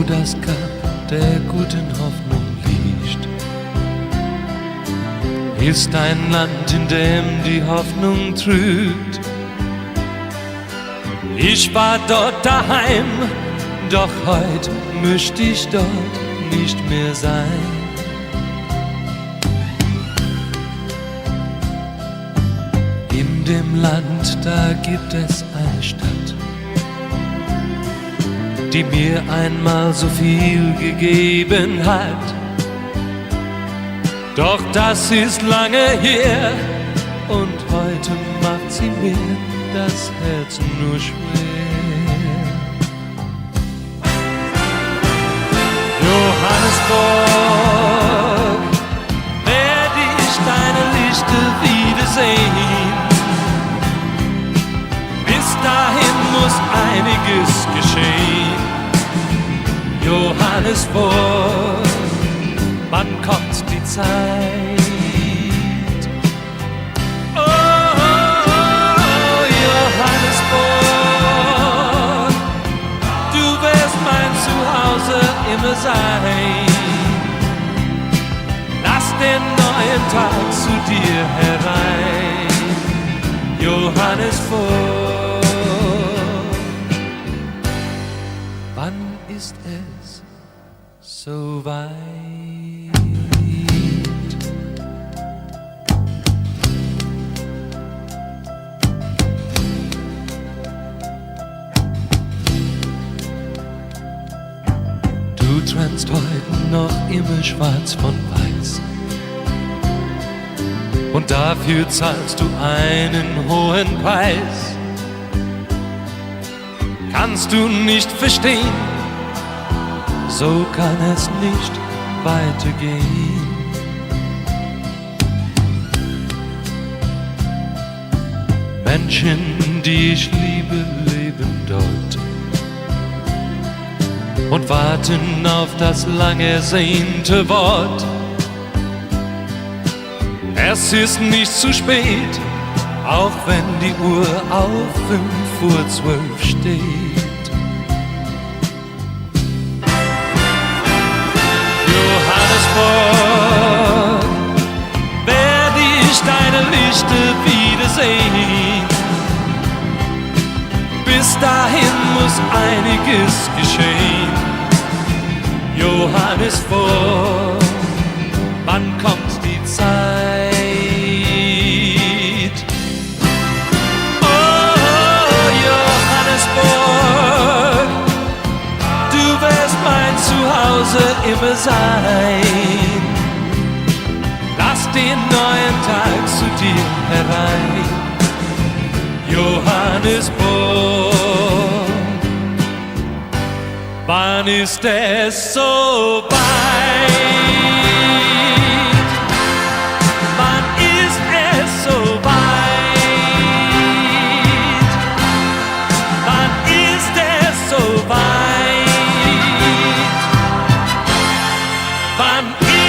das Grab der guten Hoffnung liegt, ist ein Land, in dem die Hoffnung trügt. Ich war dort daheim, doch heut möchte ich dort nicht mehr sein. In dem Land, da gibt es eine Stadt, die mir einmal so viel gegeben hat. Doch das ist lange her und heute macht sie mir das Herz nur schwer. Johannesburg, werd ich deine Lichter wiedersehen. Bis dahin muss einiges geschehen. Johannesburg, wann kommt die Zeit? Oh, Johannesburg, du wirst mein Zuhause immer sein. Lass den neuen Tag zu dir herein, Johannesburg. Wann ist es so weit? Du trennst heute noch immer schwarz von weiß, und dafür zahlst du einen hohen Preis. Kannst du nicht verstehen, so kann es nicht weitergehen. Menschen, die ich liebe, leben dort und warten auf das lang ersehnte Wort. Es ist nicht zu spät, auch wenn die Uhr auf 11:05 steht. Johannesburg, werd ich deine Lichter wiedersehen. Bis dahin muss einiges geschehen. Johannesburg, wann kommt die Zeit? Oh, Johannesburg, du wirst mein Zuhause immer sein. Lass den neuen Tag zu dir herein, Johannesburg. Wann ist es so weit? Wann ist es so weit? Wann ist es so weit? Wann ist